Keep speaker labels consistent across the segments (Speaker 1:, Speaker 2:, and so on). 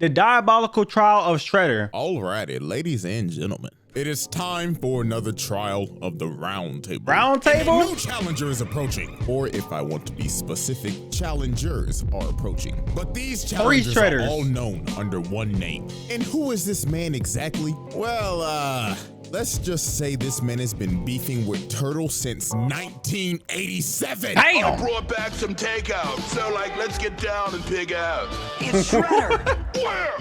Speaker 1: The Diabolical Trial of Shredder.
Speaker 2: Alrighty, ladies and gentlemen, it is time for another trial of the round table.
Speaker 1: Round table?
Speaker 2: And a new challenger is approaching, or if I want to be specific, challengers are approaching. But these challengers are all known under one name. And who is this man exactly? Well, let's just say this man has been beefing with Turtle since 1987.
Speaker 1: Damn!
Speaker 3: I brought back some takeout, so let's get down and pig out.
Speaker 4: It's Shredder.
Speaker 3: Where?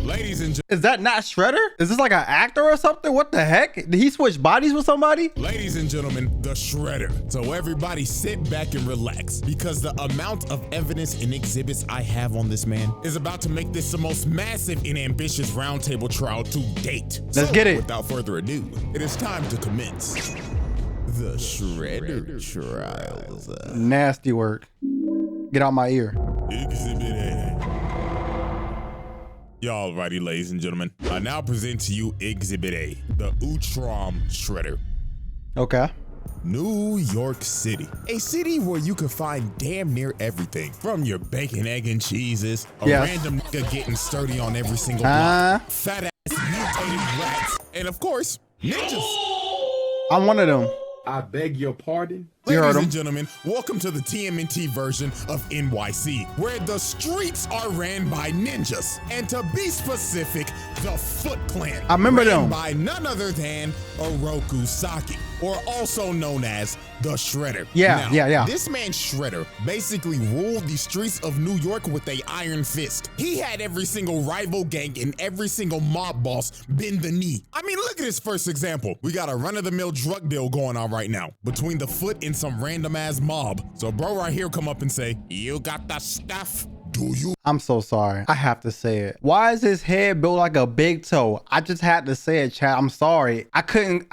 Speaker 2: Ladies and
Speaker 1: Is that not Shredder? Is this like an actor or something? What the heck? Did he switch bodies with somebody?
Speaker 2: Ladies and gentlemen, the Shredder. So everybody sit back and relax, because the amount of evidence and exhibits I have on this man is about to make this the most massive and ambitious roundtable trial to date.
Speaker 1: Let's get it.
Speaker 2: Without further ado, it is time to commence the Shredder trials.
Speaker 1: Nasty work. Get out my ear.
Speaker 2: Exhibit A. Y'all righty, ladies and gentlemen. I now present to you Exhibit A, the Utrom Shredder.
Speaker 1: Okay.
Speaker 2: New York City, a city where you can find damn near everything, from your bacon, egg, and cheeses, a random nigga getting sturdy on every single block, fat ass mutated rats, and of course, ninjas.
Speaker 1: I'm one of them.
Speaker 5: I beg your pardon?
Speaker 2: Ladies and gentlemen, welcome to the TMNT version of NYC, where the streets are ran by ninjas. And to be specific, the Foot Clan.
Speaker 1: I remember them.
Speaker 2: By none other than Oroku Saki, or also known as the Shredder.
Speaker 1: Yeah, yeah.
Speaker 2: This man Shredder basically ruled the streets of New York with a iron fist. He had every single rival gang and every single mob boss bend the knee. I mean, look at his first example. We got a run-of-the-mill drug deal going on right now between the Foot and some random ass mob. So bro right here come up and say, "You got the stuff? Do you?"
Speaker 1: I'm so sorry. I have to say it. Why is his head built like a big toe? I just had to say it, chat. I'm sorry. I couldn't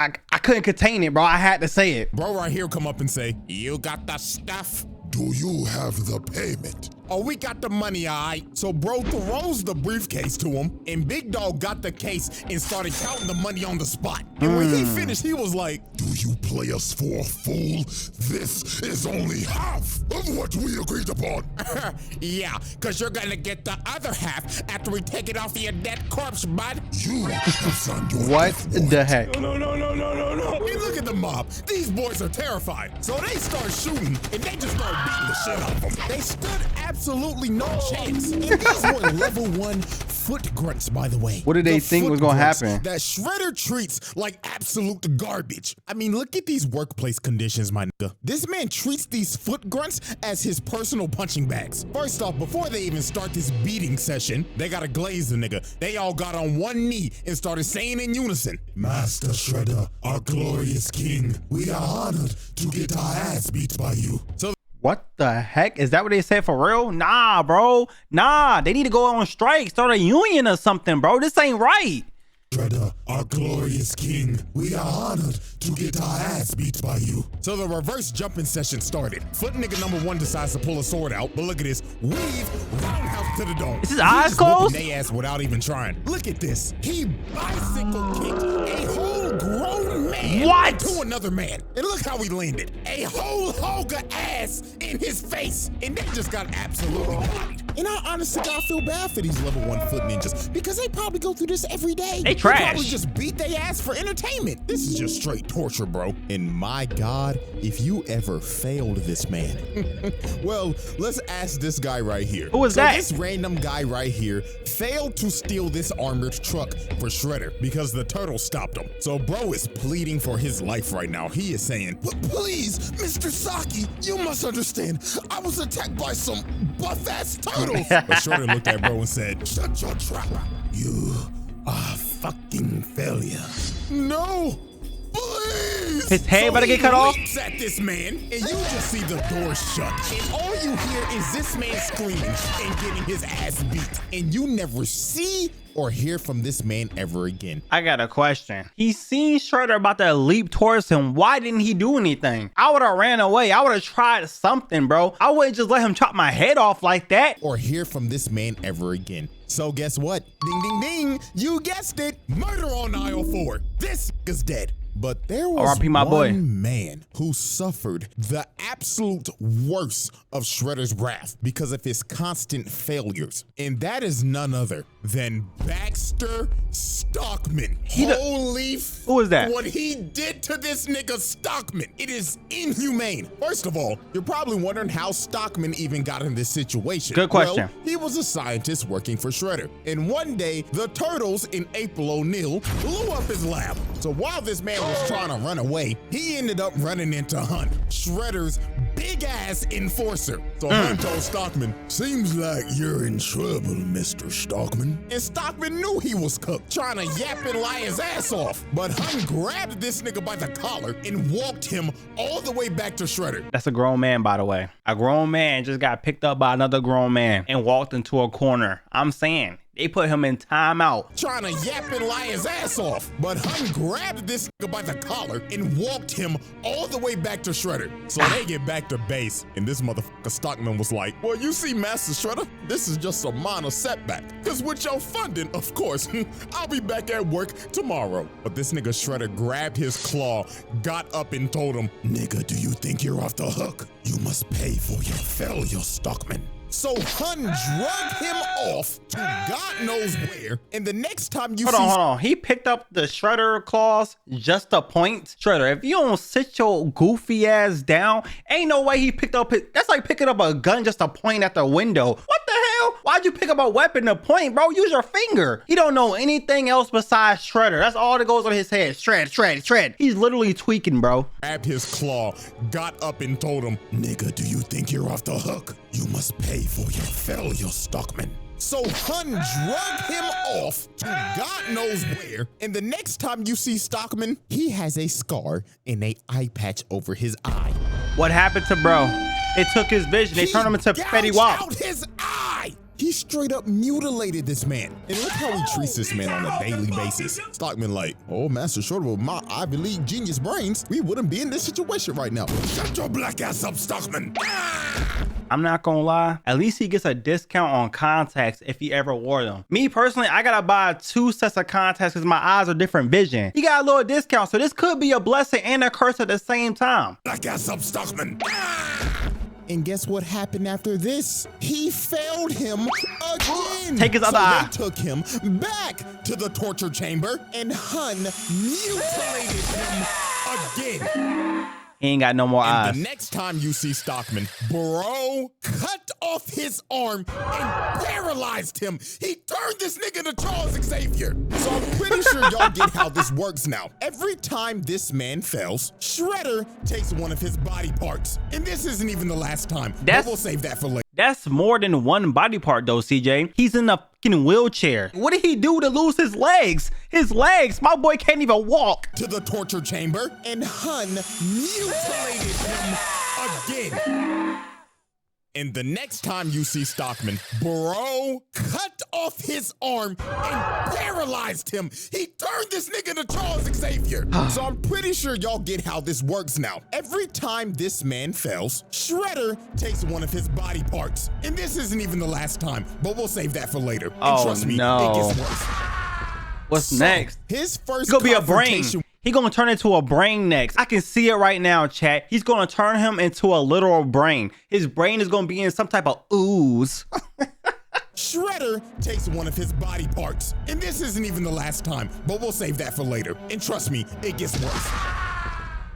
Speaker 1: contain it, bro. I had to say it.
Speaker 2: Bro right here come up and say, "You got the stuff? Do you have the payment?" Oh, we got the money, all right. So bro throws the briefcase to him, and Big Dog got the case and started counting the money on the spot. And when he finished, he was like, "Do you play us for a fool? This is only half of what we agreed upon." Yeah, because you're gonna get the other half after we take it off of your dead corpse, bud. You have signed your
Speaker 1: What
Speaker 2: death
Speaker 1: the heck?
Speaker 2: No. And look at the mob. These boys are terrified. So they start shooting, and they just start beating the shit out of them. They stood absolutely no chance. And these were level 1 foot grunts, by the way.
Speaker 1: What did they think was gonna happen?
Speaker 2: That Shredder treats like absolute garbage. I mean, look at these workplace conditions, my nigga. This man treats these foot grunts as his personal punching bags. First off, before they even start this beating session, they gotta glaze the nigga. They all got on one knee and started saying in unison, "Master Shredder, our glorious king, we are honored to get our ass beat by you." So
Speaker 1: What the heck? Is that what they said for real? Nah, bro. Nah, they need to go on strike, start a union or something, bro. This ain't right.
Speaker 2: Shredder, our glorious king, we are honored to get our ass beat by you. So the reverse jumping session started. Foot nigga number 1 decides to pull a sword out, but look at this. Weave, roundhouse to the dome.
Speaker 1: Is his eyes closed?
Speaker 2: They ass without even trying. Look at this. He bicycle kicked a whole grown man to another man. And look how he landed. A whole hog of ass in his face. And they just got absolutely bodied. And I honestly gotta feel bad for these level 1 foot ninjas, because they probably go through this every day.
Speaker 1: They trash.
Speaker 2: They probably just beat their ass for entertainment. This is just straight torture, bro. And my God, if you ever failed this man. Well, let's ask this guy right here.
Speaker 1: Who is that?
Speaker 2: This random guy right here failed to steal this armored truck for Shredder because the turtle stopped him. So bro is pleading for his life right now. He is saying, "Please, Mr. Saki, you must understand. I was attacked by some buff-ass turtles." But Shredder looked at bro and said, "Shut your trap. You are a fucking failure." No, please.
Speaker 1: His head about to get cut off?
Speaker 2: He leaps at this man, and you just see the door shut. And all you hear is this man screaming and getting his ass beat. And you never see or hear from this man ever again.
Speaker 1: I got a question. He seen Shredder about to leap towards him. Why didn't he do anything? I would have ran away. I would have tried something, bro. I wouldn't just let him chop my head off like that.
Speaker 2: Or hear from this man ever again. So guess what? Ding, ding, ding. You guessed it. Murder on aisle 4. This is dead. But there was
Speaker 1: R.I.P. my boy.
Speaker 2: one man who suffered the absolute worst of Shredder's wrath because of his constant failures. And that is none other than Baxter Stockman. Holy
Speaker 1: who is that?
Speaker 2: What he did to this nigga Stockman, it is inhumane. First of all, you're probably wondering how Stockman even got in this situation.
Speaker 1: Good question.
Speaker 2: Well, he was a scientist working for Shredder. And one day, the Turtles and April O'Neil blew up his lab. So while this man was trying to run away, he ended up running into Hunt, Shredder's big ass enforcer. So Hunt told Stockman, "Seems like you're in trouble, Mr. Stockman." And Stockman knew he was cooked, trying to yap and lie his ass off. But Hunt grabbed this nigga by the collar and walked him all the way back to Shredder.
Speaker 1: That's a grown man, by the way. A grown man just got picked up by another grown man and walked into a corner. I'm saying, they put him in timeout.
Speaker 2: Trying to yap and lie his ass off. But Hunt grabbed this nigga by the collar and walked him all the way back to Shredder. So they get back to base, and this motherfucker Stockman was like, "Well, you see, Master Shredder, this is just a minor setback. Cause with your funding, of course, I'll be back at work tomorrow." But this nigga Shredder grabbed his claw, got up and told him, "Nigga, do you think you're off the hook? You must pay for your failure, Stockman." So Hun drug him off to God knows where, and the next time you
Speaker 1: Hold on. He picked up the Shredder claws just to point. Shredder, if you don't sit your goofy ass down, ain't no way he picked up that's like picking up a gun just to point at the window. What the hell? Why'd you pick up a weapon to point, bro? Use your finger. He don't know anything else besides Shredder. That's all that goes on his head. Shred. He's literally tweaking, bro.
Speaker 2: Grabbed his claw, got up and told him, "Nigga, do you think you're off the hook? You must pay for your failure, Stockman." So Hun drug him off to God knows where, and the next time you see Stockman, he has a scar and a eye patch over his eye.
Speaker 1: What happened to bro? They took his vision. They turned him into Fetty Wap.
Speaker 2: Out his eye. He straight up mutilated this man. And look how he treats this man on a daily basis. Stockman like, "Oh, Master Shredder, with my Ivy League genius brains, we wouldn't be in this situation right now." Shut your black ass up, Stockman.
Speaker 1: I'm not gonna lie, at least he gets a discount on contacts if he ever wore them. Me personally, I gotta buy 2 sets of contacts because my eyes are different vision. He got a little discount, so this could be a blessing and a curse at the same time.
Speaker 2: Black ass up, Stockman. And guess what happened after this? He failed him again.
Speaker 1: Take his other eye.
Speaker 2: They took him back to the torture chamber, and Hun mutilated him again.
Speaker 1: He ain't got no more
Speaker 2: And
Speaker 1: eyes.
Speaker 2: the next time you see Stockman, bro cut off his arm and paralyzed him. He turned this nigga to Charles Xavier. So I'm pretty sure y'all get how this works now. Every time this man fails, Shredder takes one of his body parts. And this isn't even the last time, but we'll save that for later.
Speaker 1: That's more than one body part though, CJ. He's in a fucking wheelchair. What did he do to lose his legs? His legs, my boy can't even walk.
Speaker 2: To the torture chamber, and Hun mutilated him again. And the next time you see Stockman, bro cut off his arm and paralyzed him. He turned this nigga to Charles Xavier. So I'm pretty sure y'all get how this works now. Every time this man fails, Shredder takes one of his body parts. And this isn't even the last time, but we'll save that for later. And trust me, it gets worse.
Speaker 1: What's next?
Speaker 2: His first
Speaker 1: It's gonna be a brain. He gonna turn into a brain next. I can see it right now, chat. He's gonna turn him into a literal brain. His brain is gonna be in some type of ooze.
Speaker 2: Shredder takes one of his body parts. And this isn't even the last time, but we'll save that for later. And trust me, it gets worse.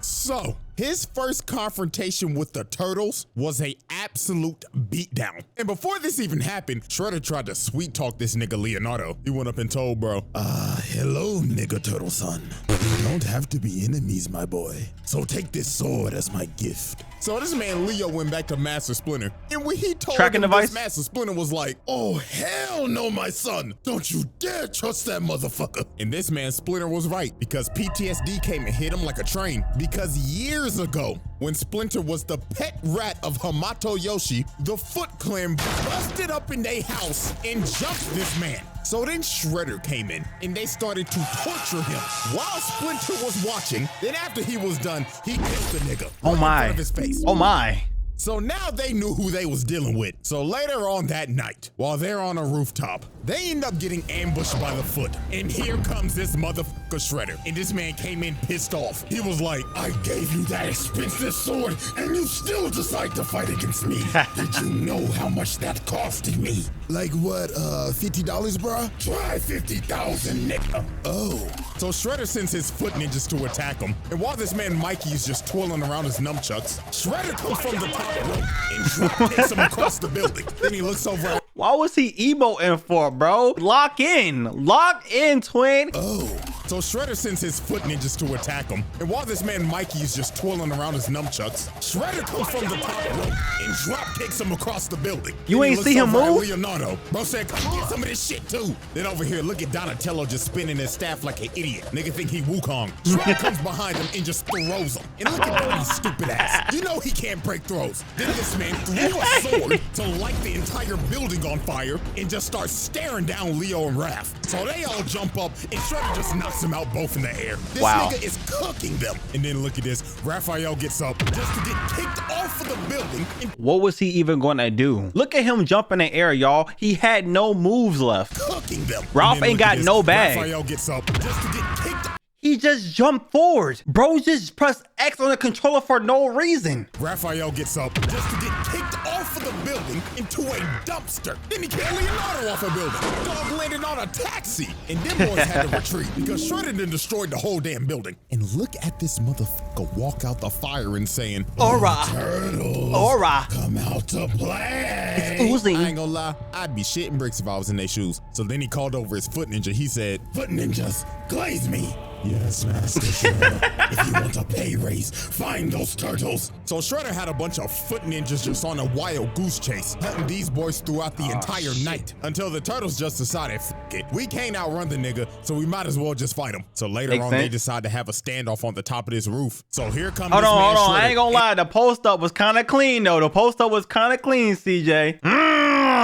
Speaker 2: So, his first confrontation with the Turtles was a absolute beatdown. And before this even happened, Shredder tried to sweet talk this nigga Leonardo. He went up and told bro, "Hello, nigga Turtle son. We don't have to be enemies, my boy. So take this sword as my gift." So this man Leo went back to Master Splinter, and when he told
Speaker 1: Tracking
Speaker 2: him
Speaker 1: device?
Speaker 2: this, Master Splinter was like, "Oh, hell no, my son. Don't you dare trust that motherfucker." And this man Splinter was right, because PTSD came and hit him like a train. Because years ago, when Splinter was the pet rat of Hamato Yoshi, the Foot Clan busted up in their house and jumped this man. So then Shredder came in, and they started to torture him while Splinter was watching. Then after he was done, he killed the nigga
Speaker 1: Oh
Speaker 2: right in
Speaker 1: my.
Speaker 2: front of his face.
Speaker 1: Oh my.
Speaker 2: So now they knew who they was dealing with. So later on that night, while they're on a rooftop, they end up getting ambushed by the Foot. And here comes this motherfucker Shredder. And this man came in pissed off. He was like,
Speaker 3: I gave you that expensive sword, and you still decide to fight against me. Did you know how much that costed me?
Speaker 2: like what, $50, bruh?
Speaker 3: Try 50,000, nigga.
Speaker 2: Oh. So Shredder sends his Foot ninjas to attack him. And while this man Mikey is just twirling around his nunchucks, Shredder comes from the top rope and drop kicks him across the building. Then he looks over at
Speaker 1: Why was he emoting for, bro? Lock in, twin.
Speaker 2: Oh. So Shredder sends his Foot ninjas to attack him. And while this man Mikey is just twirling around his nunchucks, Shredder comes from the top rope and drop kicks him across the building.
Speaker 1: You
Speaker 2: Then he
Speaker 1: ain't see
Speaker 2: looks
Speaker 1: him
Speaker 2: over at
Speaker 1: move?
Speaker 2: Leonardo. Bro said, come get some of this shit too. Then over here, look at Donatello just spinning his staff like an idiot. Nigga think he Wukong. Shredder comes behind him and just throws him. And look at Donnie's stupid ass. You know he can't break throws. Then this man threw a sword to light the entire building on fire and just starts staring down Leo and Raph. So they all jump up and Shredder just knocks them out both in the air. This
Speaker 1: Wow.
Speaker 2: nigga is cooking them. And then look at this. Raphael gets up just to get kicked off of the building. And
Speaker 1: What was he even gonna do? Look at him jump in the air, y'all. He had no moves left.
Speaker 2: cooking them.
Speaker 1: Ralph
Speaker 2: And then
Speaker 1: ain't
Speaker 2: look at
Speaker 1: got
Speaker 2: this.
Speaker 1: no bag.
Speaker 2: Raphael gets up just to get kicked.
Speaker 1: He just jumped forward. Bro just pressed X on the controller for no reason.
Speaker 2: Raphael gets up just to get kicked off of the building into a dumpster. Then he kicked Leonardo off a building. Dog landed on a taxi. And them boys had to retreat because Shredder done destroyed the whole damn building. And look at this motherfucker walk out the fire and saying,
Speaker 1: Aura.
Speaker 3: Turtles,
Speaker 1: Aura.
Speaker 3: come out to play.
Speaker 2: I
Speaker 1: Uzi.
Speaker 2: ain't gonna lie, I'd be shitting bricks if I was in their shoes. So then he called over his Foot ninja. He said,
Speaker 3: Foot ninjas, glaze me. Yes, Master Shredder. If you want a pay raise, find those turtles.
Speaker 2: so Shredder had a bunch of Foot ninjas just on a wild goose chase, hunting these boys throughout the entire night until the turtles just decided, F it, we can't outrun the nigga, so we might as well just fight him. So later
Speaker 1: Makes
Speaker 2: on, they
Speaker 1: sense.
Speaker 2: decide to have a standoff on the top of this roof. So here comes
Speaker 1: Hold
Speaker 2: this
Speaker 1: on,
Speaker 2: man
Speaker 1: hold on.
Speaker 2: Shredder.
Speaker 1: I ain't gonna lie. The post up was kind of clean though. The post up was kind of clean, CJ.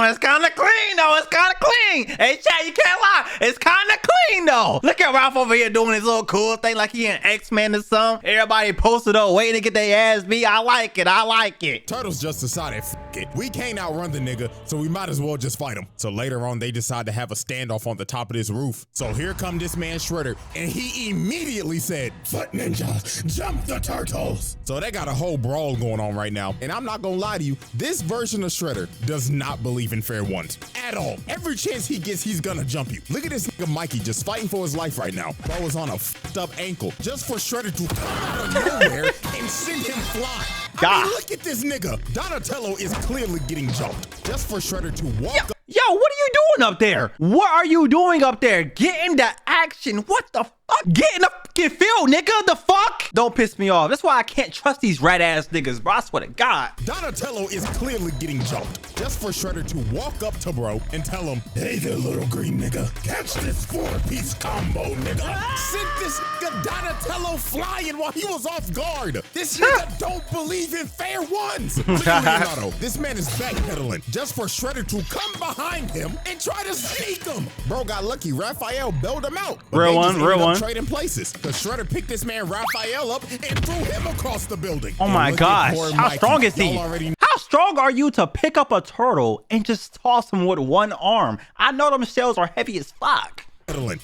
Speaker 1: It's kind of clean though. It's kind of clean. Hey, chat, you can't lie. It's kind of clean though. Look at Ralph over here doing his little cool thing like he an X-Men or something. Everybody posted up waiting to get their ass beat. I like it. I like it.
Speaker 2: Turtles just decided, F it, we can't outrun the nigga, so we might as well just fight him. So later on, they decide to have a standoff on the top of this roof. So here come this man Shredder, and he immediately said,
Speaker 3: Foot ninja, jump the turtles.
Speaker 2: so they got a whole brawl going on right now. And I'm not gonna lie to you, this version of Shredder does not believe in fair ones at all. Every chance he gets, he's gonna jump you. Look at this nigga Mikey just fighting for his life right now. Bro is on a fucked up ankle just for Shredder to come out of nowhere and send him flying. I mean, look at this nigga. Donatello is clearly getting jumped just for Shredder to walk up.
Speaker 1: Yo, what are you doing up there? What are you doing up there? Get in the action. What the fuck? Get in the fucking field, nigga. The fuck? Don't piss me off. That's why I can't trust these rat ass niggas, bro. I swear to God.
Speaker 2: Donatello is clearly getting jumped just for Shredder to walk up to bro and tell him,
Speaker 3: Hey there, little green nigga. Catch this 4-piece combo, nigga.
Speaker 2: sent this nigga Donatello flying while he was off guard. This nigga don't believe in fair ones. Look at Leonardo. This man is backpedaling just for Shredder to come behind him and try to sneak him. Bro got lucky. Raphael bailed him out. But
Speaker 1: Real
Speaker 2: they
Speaker 1: one,
Speaker 2: just ended
Speaker 1: real
Speaker 2: up
Speaker 1: one.
Speaker 2: Trading places. The Shredder picked this man Raphael up and threw him across the building.
Speaker 1: Oh
Speaker 2: And
Speaker 1: my
Speaker 2: look at
Speaker 1: gosh.
Speaker 2: poor
Speaker 1: How
Speaker 2: Mikey.
Speaker 1: strong is he?
Speaker 2: Y'all already
Speaker 1: How strong are you to pick up a turtle and just toss him with one arm? I know them shells are heavy as fuck.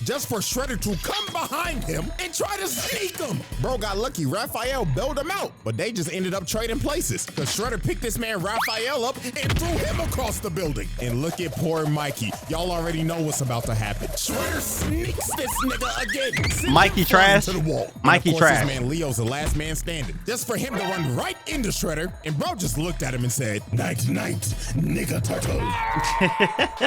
Speaker 2: just for Shredder to come behind him and try to sneak him. Bro got lucky. Raphael bailed him out, but they just ended up trading places. The Shredder picked this man Raphael up and threw him across the building. And look at poor Mikey. Y'all already know what's about to happen. Shredder sneaks this nigga again. Sends
Speaker 1: Mikey
Speaker 2: him flying
Speaker 1: trash.
Speaker 2: to the wall. And
Speaker 1: Mikey
Speaker 2: of course,
Speaker 1: trash.
Speaker 2: This man Leo's the last man standing. Just for him to run right into Shredder, and bro just looked at him and said,
Speaker 3: Night, night, nigga turtle.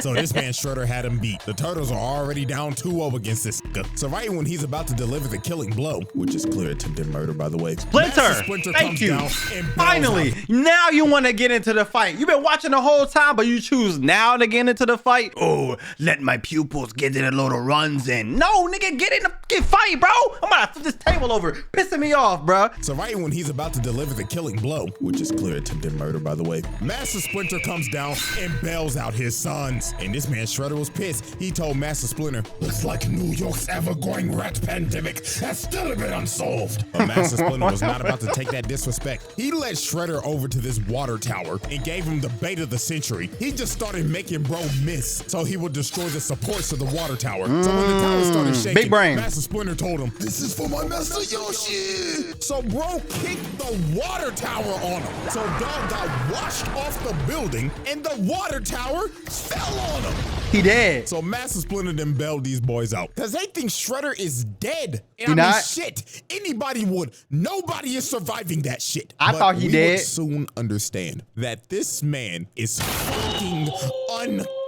Speaker 2: so this man Shredder had him beat. The Turtles are already down 2-0 against this nigga. So right when he's about to deliver the killing blow, which is clear attempted murder, by the way.
Speaker 1: Splinter,
Speaker 2: Master Splinter
Speaker 1: thank
Speaker 2: comes
Speaker 1: you.
Speaker 2: down and bails
Speaker 1: Finally,
Speaker 2: out.
Speaker 1: now you want to get into the fight. You've been watching the whole time, but you choose now to get into the fight. Oh, let my pupils get in a little runs in. No, nigga, get in the fucking fight, bro. I'm about to flip this table over, pissing me off, bro.
Speaker 2: So right when he's about to deliver the killing blow, which is clear attempted murder, by the way, Master Splinter comes down and bails out his sons. And this man Shredder was pissed. He told Master Splinter,
Speaker 3: Looks like New York's ever-growing rat pandemic has still been unsolved.
Speaker 2: But Master Splinter was not about to take that disrespect. He led Shredder over to this water tower and gave him the bait of the century. He just started making bro miss so he would destroy the supports of the water tower. So when the tower started shaking,
Speaker 1: big brain.
Speaker 2: Master Splinter told him,
Speaker 3: This is for my master Yoshi.
Speaker 2: so bro kicked the water tower on him. So dog got washed off the building and the water tower fell on him.
Speaker 1: He dead.
Speaker 2: So Master Splinter then bailed these boys out because they think Shredder is dead. And
Speaker 1: He
Speaker 2: I mean,
Speaker 1: not?
Speaker 2: shit, anybody would. Nobody is surviving that shit.
Speaker 1: I thought he
Speaker 2: we
Speaker 1: dead.
Speaker 2: would soon understand that this man is fucking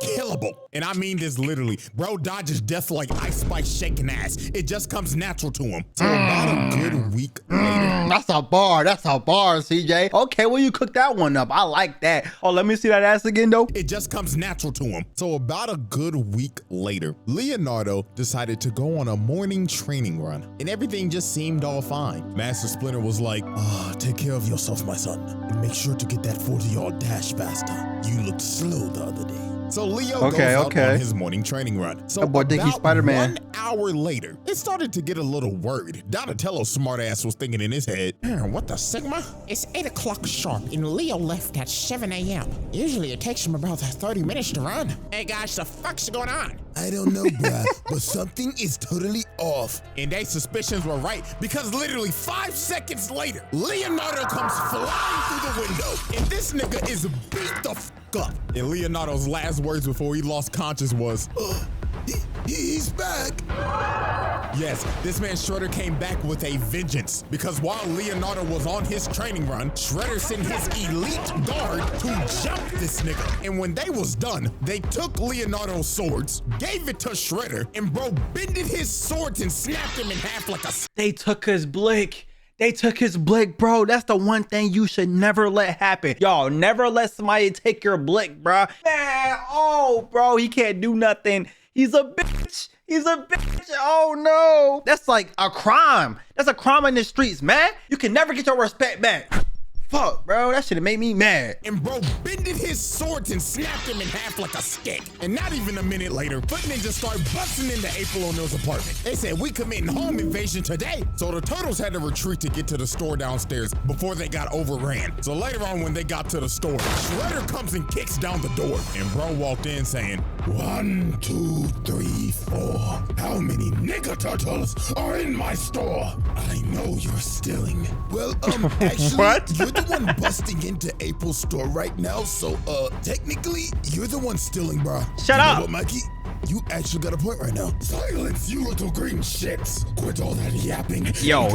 Speaker 2: unkillable. And I mean this literally. Bro dodges death like Ice Spice shaking ass. It just comes natural to him. So about a good week later.
Speaker 1: That's a bar. That's a bar, CJ. Okay, well, you cooked that one up. I like that. Oh, let me see that ass again, though.
Speaker 2: It just comes natural to him. So about a good week later, Leonardo decided to go on a morning training run, and everything just seemed all fine. Master Splinter was like, take care of yourself, my son, and make sure to get that 40-yard dash faster. You looked slow the other day. So Leo goes out on his morning training run. So
Speaker 1: that boy think he's
Speaker 2: about
Speaker 1: Spider-Man.
Speaker 2: 1 hour later, it started to get a little worried. Donatello's smart ass was thinking in his head, what the Sigma?
Speaker 4: It's 8 o'clock sharp, and Leo left at 7 a.m. Usually it takes him about 30 minutes to run. Hey guys, the fuck's going on?
Speaker 3: I don't know, bruh, but something is totally off.
Speaker 2: And their suspicions were right because literally 5 seconds later, Leonardo comes flying through the window, and this nigga is beat the f up. And Leonardo's last words before he lost conscious was,
Speaker 3: He's back.
Speaker 2: yes, this man Shredder came back with a vengeance because while Leonardo was on his training run, Shredder sent his elite guard to jump this nigga. And when they was done, they took Leonardo's swords, gave it to Shredder, and bro bended his swords and snapped him in half like a...
Speaker 1: They took his blick. They took his blick, bro. That's the one thing you should never let happen. Y'all, never let somebody take your blick, bro. Man, oh, bro, he can't do nothing. He's a bitch. He's a bitch. Oh, no. That's like a crime. That's a crime in the streets, man. You can never get your respect back. Fuck, bro. That shit made me mad.
Speaker 2: And bro bended his swords and snapped him in half like a stick. And not even a minute later, Foot Ninjas started busting into April O'Neil's apartment. They said, we committing home invasion today. So the Turtles had to retreat to get to the store downstairs before they got overran. So later on when they got to the store, Shredder comes and kicks down the door. And bro walked in saying,
Speaker 3: 1, 2, 3, 4. How many nigga turtles are in my store? I know you're stealing. Well, actually,
Speaker 1: What?
Speaker 3: you're the one busting into April's store right now, so, technically, you're the one stealing, bro.
Speaker 1: Shut
Speaker 3: You know
Speaker 1: up.
Speaker 3: what, Mikey? You actually got a point right now. Silence, you little green shits. Quit all that yapping.
Speaker 1: Yo,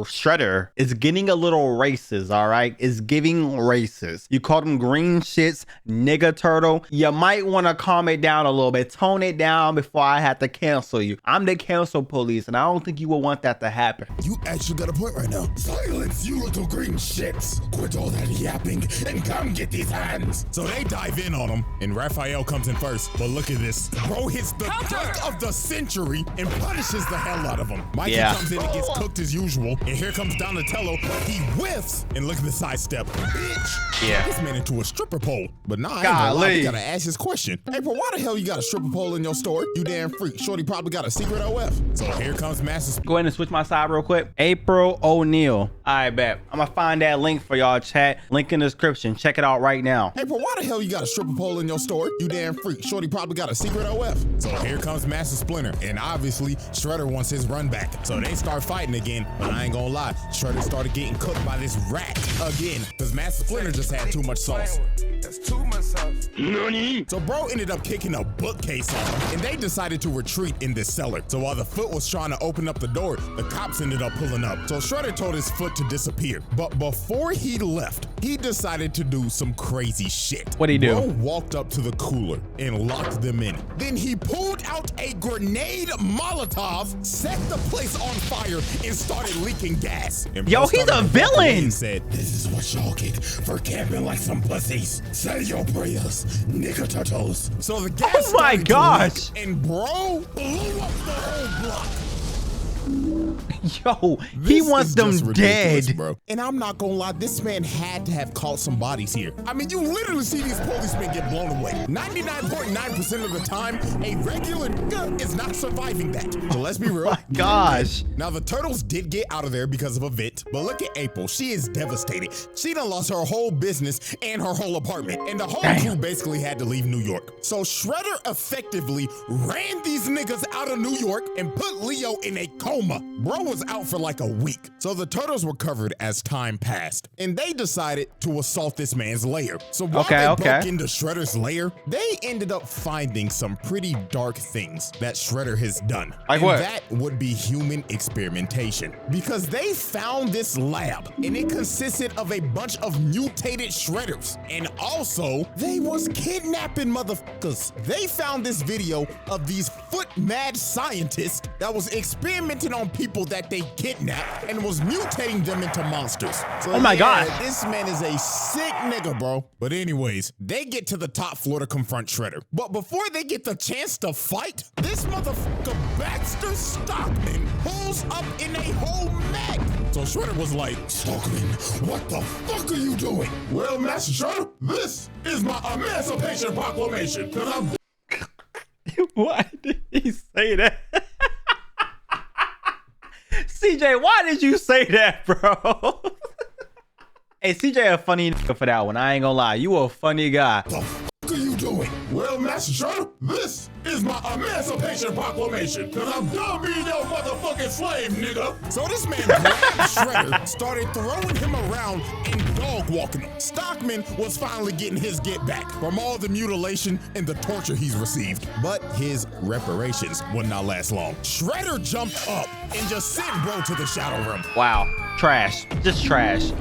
Speaker 1: Shredder is getting a little racist, all right? It's giving racist. You called him green shits, nigga turtle. You might want to calm it down a little bit. Tone it down before I have to cancel you. I'm the cancel police, and I don't think you will want that to happen.
Speaker 3: You actually got a point right now. Silence, you little green shits. Quit all that yapping and come get these hands.
Speaker 2: so they dive in on him, and Raphael comes in first. But look at this. Bro hits the dunk of the century and punishes the hell out of him. Mikey comes in and gets cooked as usual. And here comes Donatello. He whiffs. And look at the sidestep. Bitch.
Speaker 1: Yeah.
Speaker 2: This man into a stripper pole. But nah, I ain't gonna lie. We gotta ask this question. April, why the hell you got a stripper pole in your store? You damn freak. Shorty probably got a secret OF. So here comes Master
Speaker 1: Go ahead and switch my side real quick. April O'Neil. All right, bet. I'm going to find that link for y'all, chat. Link in the description. Check it out right now.
Speaker 2: April, why the hell you got a stripper pole in your store? You damn freak. Shorty probably got a secret OF. So here comes Master Splinter. And obviously, Shredder wants his run back. So they start fighting again. But I ain't gonna lie, Shredder started getting cooked by this rat again. Because Master Splinter just had too much sauce.
Speaker 6: That's too much sauce.
Speaker 2: So bro ended up kicking a bookcase on him, and they decided to retreat in this cellar. So while the Foot was trying to open up the door, the cops ended up pulling up. So Shredder told his Foot to disappear. But before he left, he decided to do some crazy shit.
Speaker 1: What'd he do?
Speaker 2: Bro walked up to the cooler and locked them in. Then he pulled out a grenade Molotov, set the place on fire, and started leaking gas. And
Speaker 1: Yo,
Speaker 2: bro
Speaker 1: he's
Speaker 2: started
Speaker 1: a
Speaker 2: to walk away
Speaker 1: villain.
Speaker 2: and said,
Speaker 3: This is what y'all get for camping like some pussies. Say your prayers, nigga turtles.
Speaker 2: so the gas
Speaker 1: Oh my
Speaker 2: started to
Speaker 1: gosh.
Speaker 2: leak, and bro blew up the whole block.
Speaker 1: Yo, he
Speaker 2: This
Speaker 1: wants
Speaker 2: is
Speaker 1: them
Speaker 2: just ridiculous,
Speaker 1: dead.
Speaker 2: bro. And I'm not gonna lie, this man had to have caught some bodies here. I mean, you literally see these policemen get blown away. 99.9% of the time, a regular nigga is not surviving that. So let's be real.
Speaker 1: My gosh.
Speaker 2: Now, the turtles did get out of there because of a vent, but look at April. She is devastated. She done lost her whole business and her whole apartment, and the whole crew basically had to leave New York. So Shredder effectively ran these niggas out of New York and put Leo in a coma. Bro was out for like a week. So the turtles recovered as time passed, and they decided to assault this man's lair. So while they broke into Shredder's lair, they ended up finding some pretty dark things that Shredder has done.
Speaker 1: Like what?
Speaker 2: That would be human experimentation, because they found this lab and it consisted of a bunch of mutated Shredders, and also they was kidnapping motherfuckers. They found this video of these foot mad scientists that was experimenting on people that they kidnapped and was mutating them into monsters. So
Speaker 1: oh my God.
Speaker 2: This man is a sick nigga, bro. But anyways, they get to the top floor to confront Shredder. But before they get the chance to fight, this motherfucker Baxter Stockman pulls up in a whole mech. So Shredder was like,
Speaker 3: Stockman, what the fuck are you doing?
Speaker 2: well, Master Shredder, this is my Emancipation Proclamation. Cause I'm
Speaker 1: Why did he say that? CJ, why did you say that, bro? Hey, CJ a funny nigga for that one. I ain't gonna lie. You a funny guy.
Speaker 3: The fuck are you doing?
Speaker 2: well, Master Shredder, this is my Emancipation Proclamation. Cause I'm done being your motherfucking slave, nigga. So this man grabbed Shredder, started throwing him around and dog walking him. Stockman was finally getting his get back from all the mutilation and the torture he's received. But his reparations would not last long. Shredder jumped up and just sent bro to the shadow room.
Speaker 1: Wow. Trash. Just trash.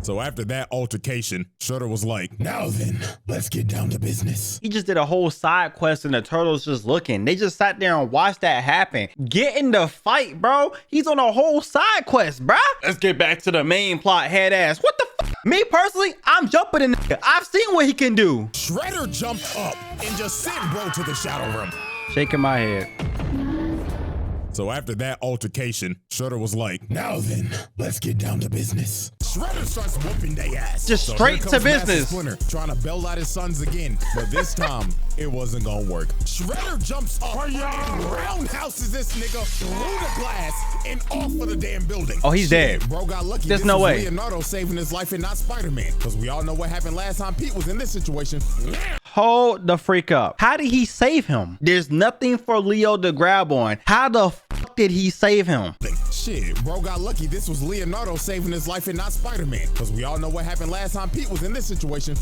Speaker 2: So after that altercation, Shredder was like,
Speaker 3: Now then, let's get down to business.
Speaker 1: He just did a whole side quest and the turtles just looking. They just sat there and watched that happen. Get in the fight, bro. He's on a whole side quest, bro. Let's get back to the main plot, head ass. What the f? Me personally, I'm jumping in there. I've seen what he can do.
Speaker 2: Shredder jumped up and just sent bro to the shadow room.
Speaker 1: Shaking my head.
Speaker 2: So after that altercation, Shredder was like,
Speaker 3: Now then, let's get down to business.
Speaker 2: Shredder starts whooping they ass.
Speaker 1: Just straight
Speaker 2: here
Speaker 1: to
Speaker 2: comes Master
Speaker 1: business.
Speaker 2: Splinter, trying to bail out his sons again, but this time it wasn't gonna work. Shredder jumps up and roundhouses this nigga through the glass and off of the damn building.
Speaker 1: Oh, he's
Speaker 2: Shit,
Speaker 1: dead.
Speaker 2: Bro got lucky.
Speaker 1: There's
Speaker 2: This
Speaker 1: no
Speaker 2: was
Speaker 1: way.
Speaker 2: Leonardo saving his life and not Spider-Man, because we all know what happened last time Pete was in this situation.
Speaker 1: Hold the freak up. How did he save him? There's nothing for Leo to grab on. How the fuck did he save him?
Speaker 2: Shit, bro got lucky. This was Leonardo saving his life and not Spider-Man, because we all know what happened last time Pete was in this situation.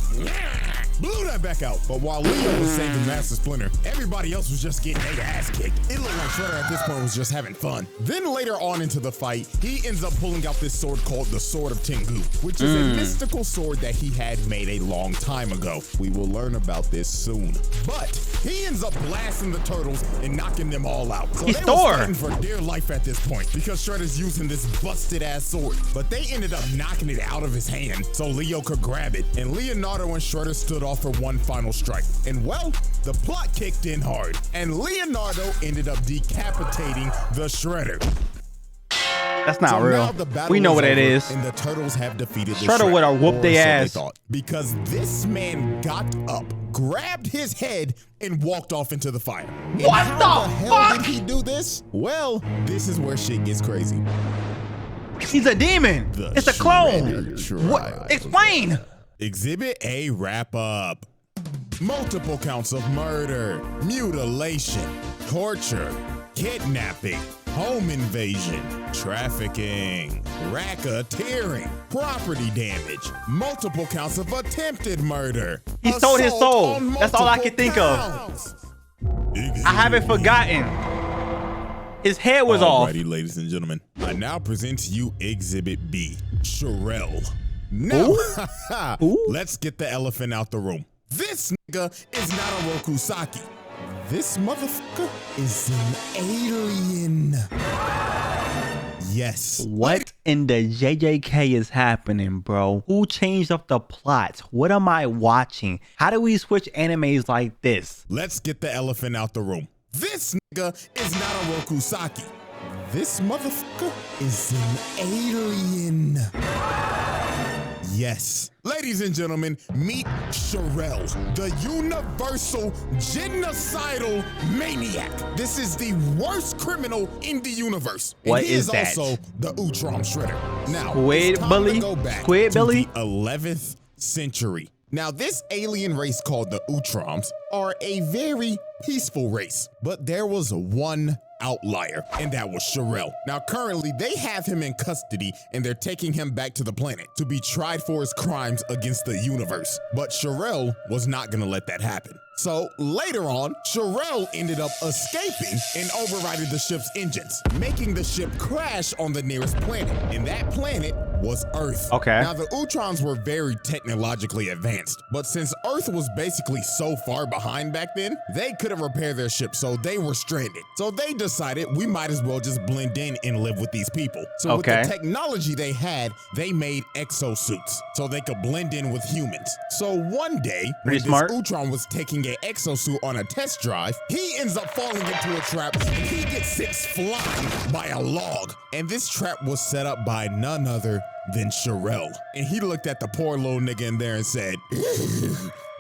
Speaker 2: Blew that back out. But while Leo was saving Master Splinter, everybody else was just getting their ass kicked. It looked like Shredder at this point was just having fun. Then later on into the fight, he ends up pulling out this sword called the Sword of Tengu, which is a mystical sword that he had made a long time ago. We will learn about this soon. But he ends up blasting the turtles and knocking them all out. So
Speaker 1: He's
Speaker 2: they
Speaker 1: Thor.
Speaker 2: was fighting for dear life at this point because Shredder's using this busted ass sword. But they ended up knocking it out of his hand so Leo could grab it. And Leonardo and Shredder stood off for one final strike. And well, the plot kicked in hard. And Leonardo ended up decapitating the Shredder.
Speaker 1: That's not
Speaker 2: So
Speaker 1: real.
Speaker 2: now the battle
Speaker 1: We know what it
Speaker 2: over,
Speaker 1: is.
Speaker 2: And the turtles have defeated the
Speaker 1: Shredder would've whooped
Speaker 2: or
Speaker 1: they
Speaker 2: so
Speaker 1: ass.
Speaker 2: thought, because this man got up, grabbed his head, and walked off into the fire. And
Speaker 1: What
Speaker 2: how
Speaker 1: the
Speaker 2: hell
Speaker 1: fuck?
Speaker 2: did he do this? Well, this is where shit gets crazy.
Speaker 1: He's a demon.
Speaker 2: The
Speaker 1: It's a clone.
Speaker 2: Shredder
Speaker 1: What?
Speaker 2: trials.
Speaker 1: Explain.
Speaker 2: Exhibit A wrap up. Multiple counts of murder, mutilation, torture, kidnapping, home invasion, trafficking, racketeering, property damage, multiple counts of attempted murder.
Speaker 1: He sold his
Speaker 2: assault
Speaker 1: soul.
Speaker 2: on
Speaker 1: That's all I
Speaker 2: multiple
Speaker 1: can think of.
Speaker 2: counts.
Speaker 1: I haven't forgotten. His head was off.
Speaker 2: Alrighty, ladies and gentlemen, I now present to you Exhibit B, Sherelle. Now, let's get the elephant out the room. This nigga is not a Rokusaki. This motherfucker is an alien. Yes.
Speaker 1: What in the JJK is happening, bro? Who changed up the plot? What am I watching? How do we switch animes like this?
Speaker 2: Let's get the elephant out the room. This nigga is not a Rokusaki. This motherfucker is an alien. Yes. Ladies and gentlemen, meet Sherelle, the universal genocidal maniac. This is the worst criminal in the universe.
Speaker 1: What
Speaker 2: and he
Speaker 1: is that?
Speaker 2: Also the Utrom Shredder. Now,
Speaker 1: Squid
Speaker 2: it's time
Speaker 1: Billy?
Speaker 2: to go back
Speaker 1: Squid
Speaker 2: to
Speaker 1: Billy?
Speaker 2: the 11th century. Now, this alien race called the Utroms are a very peaceful race, but there was one outlier, and that was Sherelle. Now, currently, they have him in custody, and they're taking him back to the planet to be tried for his crimes against the universe. But Sherelle was not gonna let that happen. So later on, Sherelle ended up escaping and overriding the ship's engines, making the ship crash on the nearest planet, and that planet was Earth.
Speaker 1: Okay.
Speaker 2: Now, the Utroms were very technologically advanced, but since Earth was basically so far behind back then, they couldn't repair their ship, so they were stranded. So they decided we might as well just blend in and live with these people. So with the technology they had, they made exosuits so they could blend in with humans. So one day, when this Utrom was taking an exosuit on a test drive, he ends up falling into a trap and he gets sent flying by a log. And this trap was set up by none other than Sherelle. And he looked at the poor little nigga in there and said,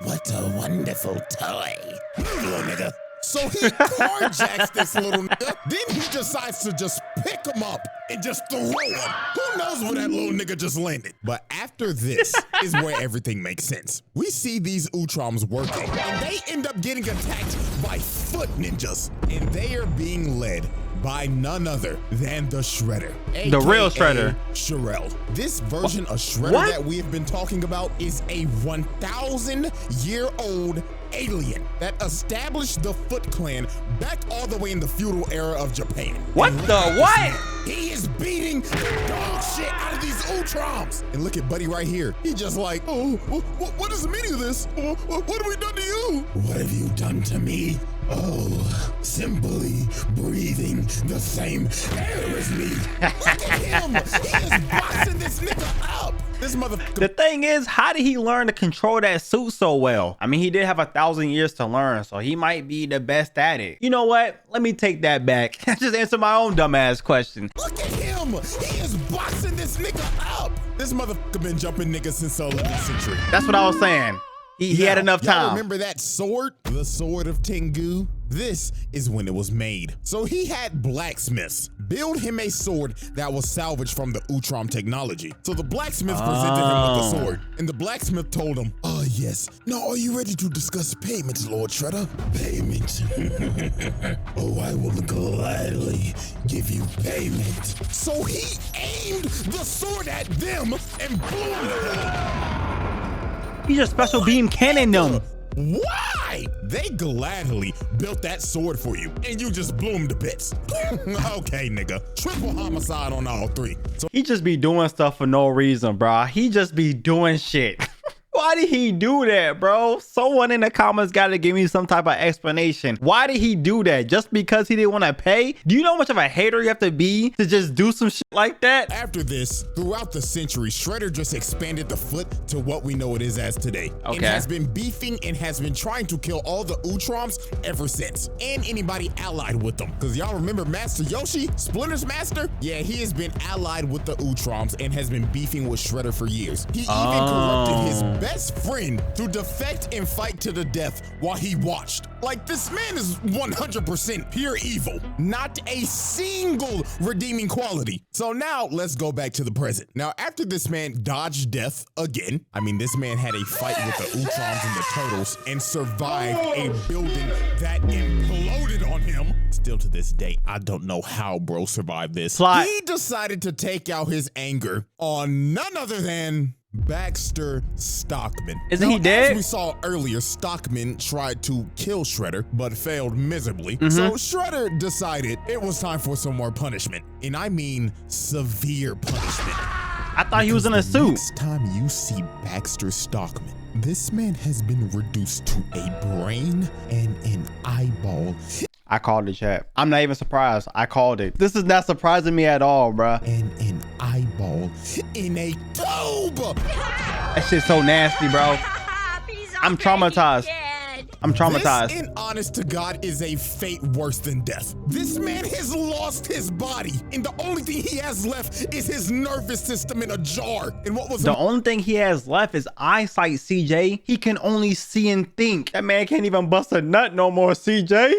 Speaker 2: "What a wonderful toy, little nigga." So he carjacks this little nigga. Then he decides to just pick him up and just throw him. Who knows where that little nigga just landed? But after this is where everything makes sense. We see these Utroms working, and they end up getting attacked by foot ninjas. And they are being led by none other than the Shredder.
Speaker 1: The real Shredder.
Speaker 2: Sherelle. This version of Shredder that we have been talking about is a 1,000-year-old alien that established the Foot Clan back all the way in the feudal era of Japan.
Speaker 1: What the what?
Speaker 2: He is beating the dog shit out of these Utroms. And look at Buddy right here. He just like, oh, what is the meaning of this? What have we done to you?
Speaker 3: What have you done to me? Oh, simply breathing the same air as me.
Speaker 2: Look at him. He is boxing this nigga up. This motherfucker.
Speaker 1: The thing is, how did he learn to control that suit so well? I mean, he did have 1,000 years to learn, so he might be the best at it. You know what? Let me take that back. Just answer my own dumbass question.
Speaker 2: Look at him. He is boxing this nigga up. This motherfucker been jumping niggas since the 11th century.
Speaker 1: That's what I was saying. He had enough time.
Speaker 2: Remember that sword? The sword of Tengu? This is when it was made. So he had blacksmiths build him a sword that was salvaged from the Utrom technology. So the blacksmith presented him with the sword, and the blacksmith told him,
Speaker 3: "Oh yes, now are you ready to discuss payments, Lord Shredder?" "Payment? Oh, I will gladly give you payment."
Speaker 2: So he aimed the sword at them and blew them.
Speaker 1: He just special beam cannon them.
Speaker 2: Why? They gladly built that sword for you, and you just blew them to bits. Okay, nigga. Triple homicide on all three. So
Speaker 1: he just be doing stuff for no reason, bro. He just be doing shit. Why did he do that, bro? Someone in the comments got to give me some type of explanation. Why did he do that? Just because he didn't want to pay? Do you know how much of a hater you have to be to just do some shit like that?
Speaker 2: After this, throughout the century, Shredder just expanded the Foot to what we know it is as today.
Speaker 1: Okay.
Speaker 2: And has been beefing and has been trying to kill all the Utroms ever since. And anybody allied with them. Because y'all remember Master Yoshi, Splinter's master? Yeah, he has been allied with the Utroms and has been beefing with Shredder for years. He even corrupted his best friend to defect and fight to the death while he watched. Like, this man is 100% pure evil. Not a single redeeming quality. So now let's go back to the present. Now, after this man dodged death again, I mean, this man had a fight with the Utroms and the Turtles and survived a building that imploded on him. Still to this day, I don't know how bro survived this.
Speaker 1: Plot.
Speaker 2: He decided to take out his anger on none other than Baxter Stockman.
Speaker 1: Isn't he dead?
Speaker 2: As we saw earlier, Stockman tried to kill Shredder, but failed miserably. So Shredder decided it was time for some more punishment. And I mean severe punishment.
Speaker 1: I thought he was in a suit.
Speaker 2: Next time you see Baxter Stockman, this man has been reduced to a brain and an eyeball.
Speaker 1: I called it, chat. I'm not even surprised. I called it. This is not surprising me at all, bruh.
Speaker 2: And an eyeball in a tube.
Speaker 1: That shit's so nasty, bro. I'm traumatized. I'm traumatized.
Speaker 2: This, in honest to God, is a fate worse than death. This man has lost his body, and the only thing he has left is his nervous system in a jar. And what was
Speaker 1: the only thing he has left is eyesight, CJ. He can only see and think. That man can't even bust a nut no more, CJ.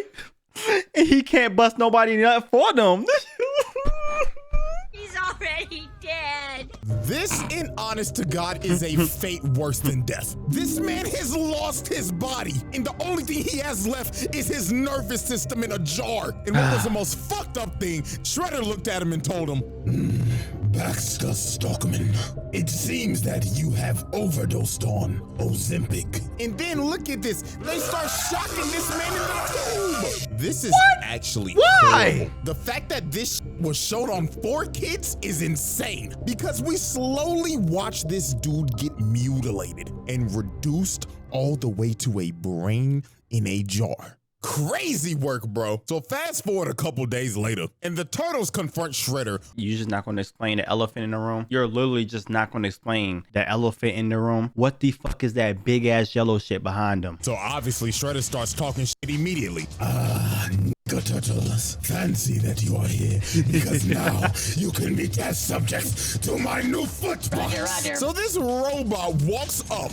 Speaker 1: And he can't bust nobody nut for them.
Speaker 7: He's already dead.
Speaker 2: This, in honest to God, is a fate worse than death. This man has lost his body, and the only thing he has left is his nervous system in a jar. And what was the most fucked up thing? Shredder looked at him and told him,
Speaker 3: Baxter Stockman, it seems that you have overdosed on Ozempic.
Speaker 2: and then look at this. They start shocking this man in the tube. This is actually
Speaker 1: Why?
Speaker 2: horrible. The fact that this was showed on 4Kids is insane because we slowly watch this dude get mutilated and reduced all the way to a brain in a jar. Crazy work, bro. So fast forward a couple days later, and the turtles confront Shredder.
Speaker 1: You're just not going to explain the elephant in the room? You're literally just not going to explain the elephant in the room? What the fuck is that big ass yellow shit behind him?
Speaker 2: So obviously Shredder starts talking shit immediately.
Speaker 3: Nigga turtles, fancy that you are here because now you can be test subjects to my new football.
Speaker 2: So this robot walks up.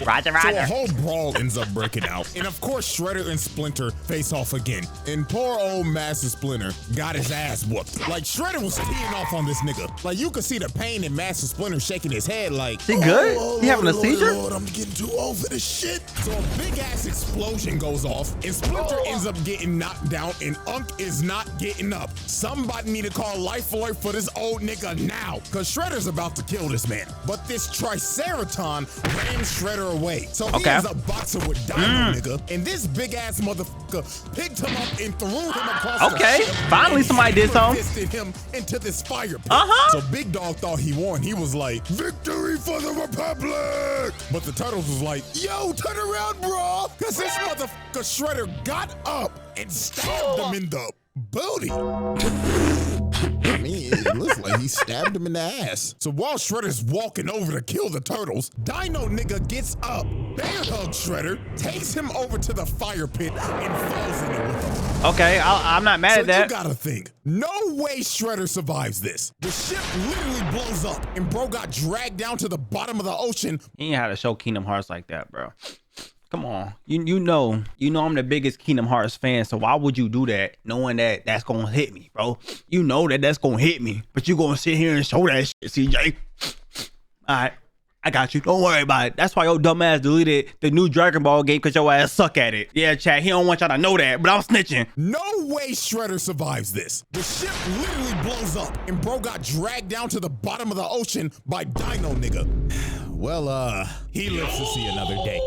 Speaker 1: Roger.
Speaker 2: So a whole brawl ends up breaking out. And of course, Shredder and Splinter face off again. And poor old Master Splinter got his ass whooped. Like, Shredder was teeing off on this nigga. Like, you could see the pain in Master Splinter shaking his head like,
Speaker 1: He good? He having a seizure?
Speaker 3: Lord, I'm getting too old for this shit.
Speaker 2: so a big ass explosion goes off, and Splinter ends up getting knocked down, and Unk is not getting up. Somebody need to call Life Alert for this old nigga now, cause Shredder's about to kill this man. But this Triceraton ran Shredder away. So he ends up boxing with Dino nigga, and this big ass motherfucker picked him up and threw him across the ship.
Speaker 1: Finally
Speaker 2: and
Speaker 1: somebody did something.
Speaker 2: fisted him into this fire pit.
Speaker 1: Uh-huh.
Speaker 2: So Big Dog thought he won. He was like,
Speaker 3: Victory for the Republic!
Speaker 2: but the Turtles was like, yo, turn around, bro. Cause this motherfucker Shredder got up and stabbed him in the booty. I mean, it looks like he stabbed him in the ass. So while Shredder's walking over to kill the Turtles, Dino nigga gets up, bear hugs Shredder, takes him over to the fire pit, and falls in it with him.
Speaker 1: Okay, I'm not mad
Speaker 2: So
Speaker 1: at that.
Speaker 2: you gotta think, no way Shredder survives this. The ship literally blows up, and bro got dragged down to the bottom of the ocean.
Speaker 1: You ain't had to show Kingdom Hearts like that, bro. Come on, you know I'm the biggest Kingdom Hearts fan, so why would you do that knowing that that's gonna hit me, bro? You know that that's gonna hit me, but you gonna sit here and show that shit, CJ. All right, I got you. Don't worry about it. That's why your dumb ass deleted the new Dragon Ball game, because your ass suck at it. Yeah, chat, he don't want y'all to know that, but I'm snitching.
Speaker 2: No way Shredder survives this. The ship literally blows up, and bro got dragged down to the bottom of the ocean by Dino nigga. Well, he lives to see another day.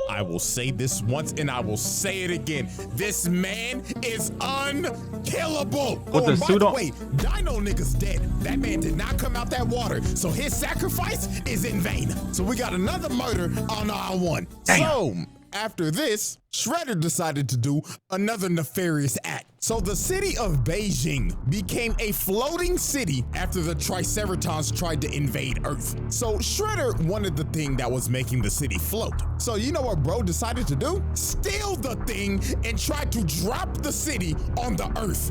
Speaker 2: I will say this once and I will say it again. This man is unkillable.
Speaker 1: With the
Speaker 2: and by
Speaker 1: suit
Speaker 2: the
Speaker 1: on-
Speaker 2: way, Dino nigga's dead. That man did not come out that water, so his sacrifice is in vain. So we got another murder on our one.
Speaker 1: Damn.
Speaker 2: So after this, Shredder decided to do another nefarious act. So the city of Beijing became a floating city after the Triceratons tried to invade Earth. So Shredder wanted the thing that was making the city float. So you know what bro decided to do? Steal the thing and try to drop the city on the Earth.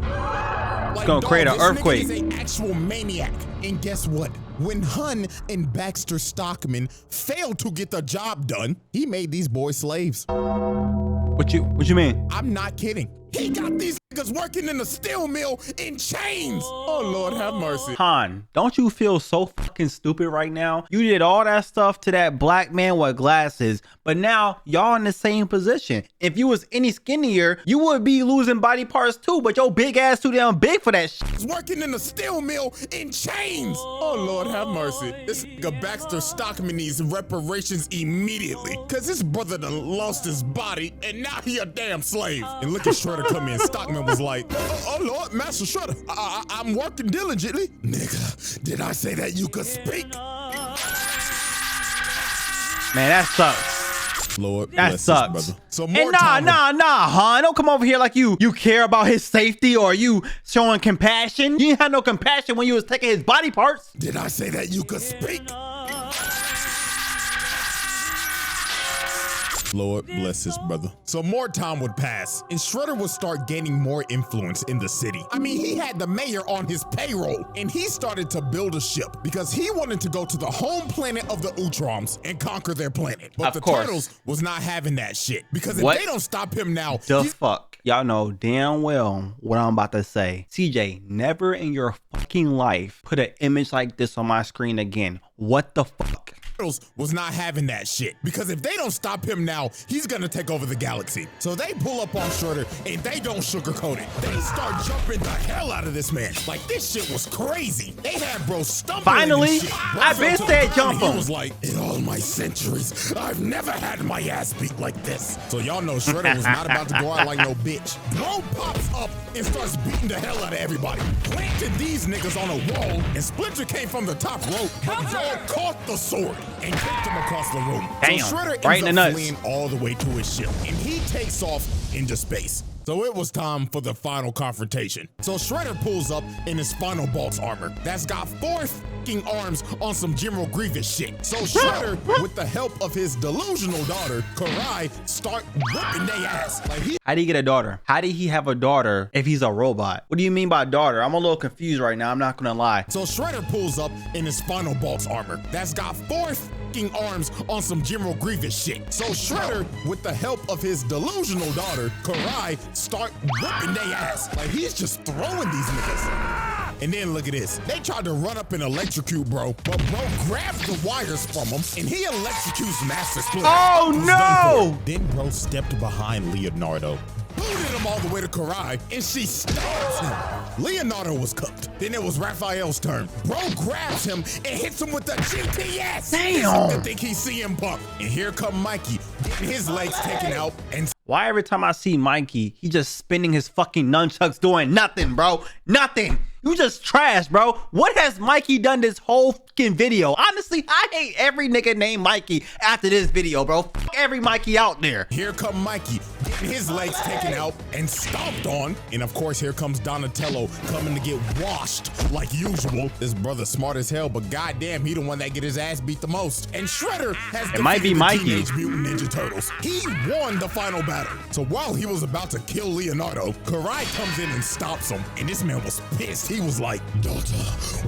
Speaker 2: Like,
Speaker 1: Gonna create an
Speaker 2: this
Speaker 1: earthquake.
Speaker 2: nigga is an actual maniac. And guess what? When Hun and Baxter Stockman failed to get the job done, he made these boys slaves.
Speaker 1: What you mean?
Speaker 2: I'm not kidding. He got these niggas working in the steel mill in chains. Oh, Lord have mercy.
Speaker 1: Han, don't you feel so fucking stupid right now? You did all that stuff to that black man with glasses, but now y'all in the same position. If you was any skinnier, you would be losing body parts too, but your big ass too damn big for that shit.
Speaker 2: He's working in the steel mill in chains. Oh, Lord have mercy. This nigga Baxter Stockman needs reparations immediately, because his brother done lost his body, and now he a damn slave. And look at Shredder come in. Stockman was like, oh Lord, Master Shredder, I'm working diligently.
Speaker 3: Nigga, did I say that you could speak?
Speaker 1: Man, that sucks.
Speaker 2: Lord,
Speaker 1: That
Speaker 2: bless his
Speaker 1: sucks.
Speaker 2: brother. So more
Speaker 1: And nah, Han, don't come over here like you care about his safety or you showing compassion. You didn't have no compassion when you was taking his body parts.
Speaker 3: Did I say that you could speak?
Speaker 2: Lord bless his brother. So more time would pass, and Shredder would start gaining more influence in the city. I mean, he had the mayor on his payroll, and he started to build a ship because he wanted to go to the home planet of the Utroms and conquer their planet. But the Turtles was not having that shit, because if they don't stop him now,
Speaker 1: the fuck? Y'all know damn well what I'm about to say. CJ, never in your fucking life put an image like this on my screen again. What the fuck?
Speaker 2: Was not having that shit, because if they don't stop him now, he's gonna take over the galaxy. So they pull up on Shredder and they don't sugarcoat it. They start jumping the hell out of this man. Like, this shit was crazy. They had bro stumbling.
Speaker 1: Finally, I've been said jump him.
Speaker 2: He was like, in all my centuries, I've never had my ass beat like this. So y'all know Shredder was not about to go out like no bitch. Bro pops up and starts beating the hell out of everybody. Planted these niggas on a wall, and Splinter came from the top rope, but Zord caught the sword and kicked him across the room.
Speaker 1: Damn,
Speaker 2: so Shredder
Speaker 1: right in the nuts.
Speaker 2: fleeing all the way to his ship, and he takes off into space. So it was time for the final confrontation. So Shredder pulls up in his final boss armor that's got 4 fucking arms on some General Grievous shit. So Shredder, with the help of his delusional daughter, Karai, start whooping their ass. Like,
Speaker 1: how do you get a daughter? How did he have a daughter if he's a robot? What do you mean by daughter? I'm a little confused right now. I'm not gonna lie.
Speaker 2: So Shredder pulls up in his final boss armor that's got 4 fucking arms on some General Grievous shit. So Shredder, with the help of his delusional daughter, Karai, start whooping their ass. Like, he's just throwing these niggas. And then look at this. They tried to run up and electrocute bro, but bro grabs the wires from him and he electrocutes Master Splinter.
Speaker 1: Oh no!
Speaker 2: Then bro stepped behind Leonardo, booted him all the way to Karai, and she stabs him. Leonardo was cooked. Then it was Raphael's turn. Bro grabs him and hits him with the GPS.
Speaker 1: Damn!
Speaker 2: I think he's CM Punk. And here come Mikey, getting his legs taken out. And
Speaker 1: why every time I see Mikey, he just spinning his fucking nunchucks doing nothing, bro? Nothing. You just trash, bro. What has Mikey done this whole fucking video? Honestly, I hate every nigga named Mikey after this video, bro. Fuck every Mikey out there.
Speaker 2: Here come Mikey, getting his legs taken out and stomped on. And of course, here comes Donatello coming to get washed like usual. This brother's smart as hell, but goddamn, he the one that get his ass beat the most. And Shredder has
Speaker 1: it might be Mikey.
Speaker 2: Teenage Mutant Ninja Turtles. He won the final battle. So while he was about to kill Leonardo, Karai comes in and stops him. And this man was pissed. He was like, daughter,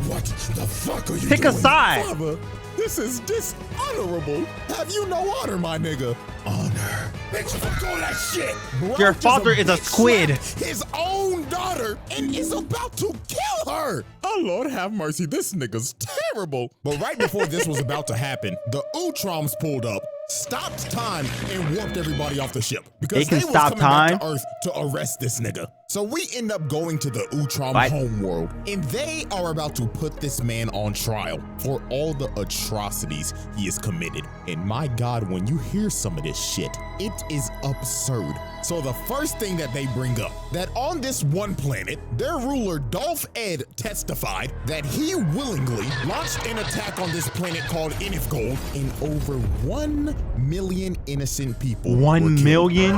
Speaker 2: what the fuck are you doing?
Speaker 1: Pick a side.
Speaker 2: Father, this is dishonorable. Have you no honor, my nigga? Honor? Bitch, fuck all that shit. Bro,
Speaker 1: your father is a squid.
Speaker 2: His own daughter and is about to kill her. Oh, Lord have mercy. This nigga's terrible. But right before this was about to happen, the Utroms pulled up, stopped time, and warped everybody off the ship because they was coming back to Earth to arrest this nigga. So we end up going to the Utrom homeworld, and they are about to put this man on trial for all the atrocities he has committed. And my God, when you hear some of this shit, it is absurd. So the first thing that they bring up, that on this one planet, their ruler Dolph Ed testified that he willingly launched an attack on this planet called Inifgold, and over 1 million innocent people
Speaker 1: 1 million?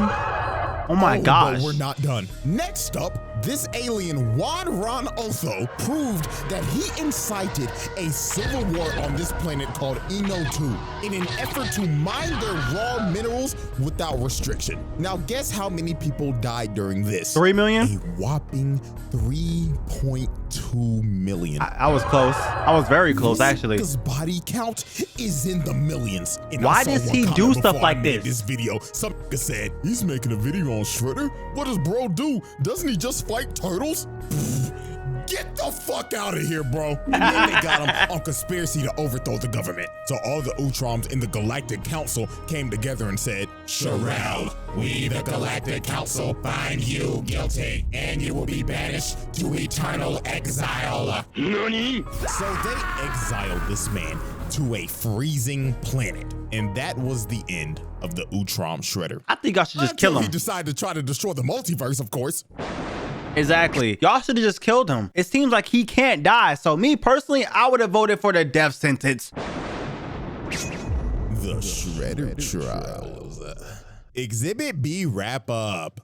Speaker 1: Oh my gosh.
Speaker 2: But we're not done. Next up, this alien Juan Ron Otho proved that he incited a civil war on this planet called Eno 2 in an effort to mine their raw minerals without restriction. Now guess how many people died during this?
Speaker 1: 3 million?
Speaker 2: A whopping 3.2 million.
Speaker 1: I was close. I was very close, actually.
Speaker 2: His body count is in the millions. And
Speaker 1: why does he do stuff like
Speaker 2: this video, some nigga said, he's making a video on Shredder? What does bro do? Doesn't he just fight turtles? Get the fuck out of here, bro. And then they got him on conspiracy to overthrow the government. So all the Utroms in the Galactic Council came together and said, Sherelle, we the Galactic Council find you guilty, and you will be banished to eternal exile. NANI? So they exiled this man to a freezing planet, and that was the end of the Utrom Shredder.
Speaker 1: I think I should just kill him.
Speaker 2: He decided to try to destroy the multiverse, of course.
Speaker 1: Exactly. Y'all should have just killed him. It seems like he can't die. So me personally, I would have voted for the death sentence.
Speaker 2: The Shredder Trials. Exhibit B wrap up.